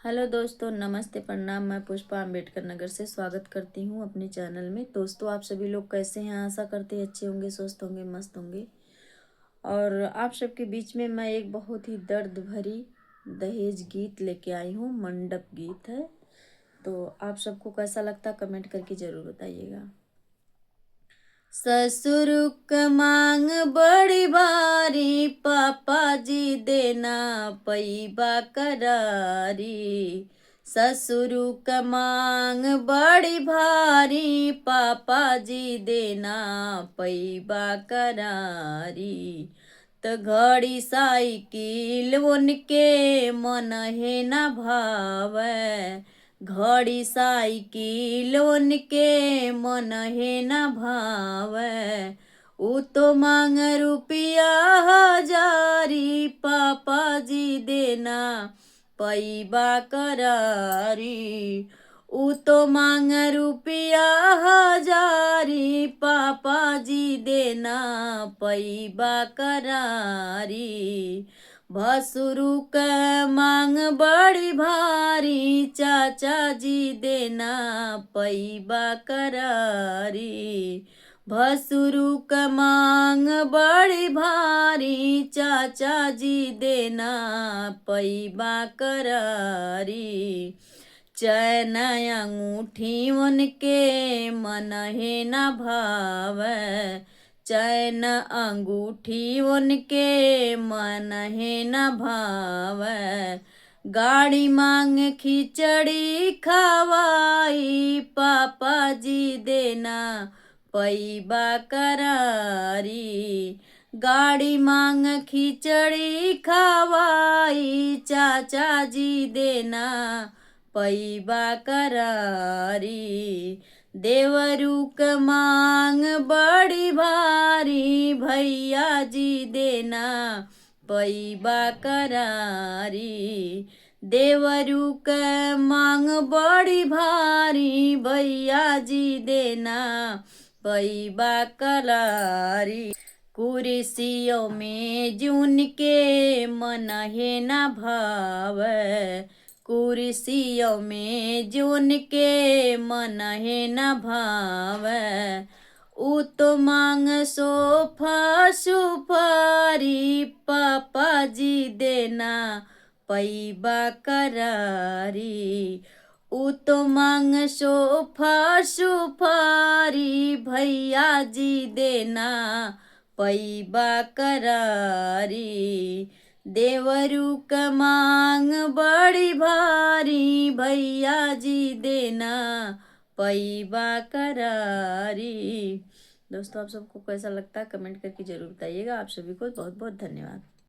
Hello दोस्तों, नमस्ते, प्रणाम। मैं पुष्पा अम्बेडकर नगर से स्वागत करती हूँ अपने चैनल में। दोस्तों, आप सभी लोग कैसे हैं? आशा करते हैं अच्छे होंगे, स्वस्थ होंगे, मस्त होंगे। और आप सबके बीच में मैं एक बहुत ही दर्द भरी दहेज गीत लेके आई हूँ। मंडप गीत है। तो आप सबको कैसा लगता कमेंट करके ज़रूर बताइएगा। ससुर क मांग बड़ी भारी, पापा जी देना पैबा करारी। ससुर क मांग बड़ी भारी, पापा जी देना पैबा करारी। त घड़ी साइकिल उनके मन है न भावे, घड़ी साइकिल उनके मन है न भावे। ऊ तो मांग रुपया हजारी, पापा जी देना पैबा करारी। ऊ तो मांग रुपया हजारी, पापा जी देना पैबा करारी। भसुरु क मांग बड़ी भारी, चाचा जी देना पैबा करारी। भसुरु क मांग बड़ी भारी, चाचा जी देना पैबा करारी। चैन अंगूठी उनके मन है न भावे, चैन अंगूठी उनके मन है न भावे। गाड़ी मांग खिचड़ी खवाई, पापा जी देना पैबा करारी। गाड़ी मांग खिचड़ी खवाई, चाचा जी देना पैबा करारी। देवरू क मांग बड़ी भारी, भैया जी देना पैबा करारी। देवरू क मांग बड़ी भारी, भैया जी देना पैबा करारी। कुर्सियों में जून के मन है न भावे, कुर्सियों में जून के मन है न भावे। ऊ तो मांग सोफा सुपारी, पापा जी देना पैबा करारी। ऊ तो मांग सोफा सुपारी, भैया जी देना पैबा करारी। देवरू क मांग बड़ी भारी, भैया जी देना पैबा करारी। दोस्तों, आप सबको कैसा लगता है कमेंट करके ज़रूर बताइएगा। आप सभी को बहुत बहुत धन्यवाद।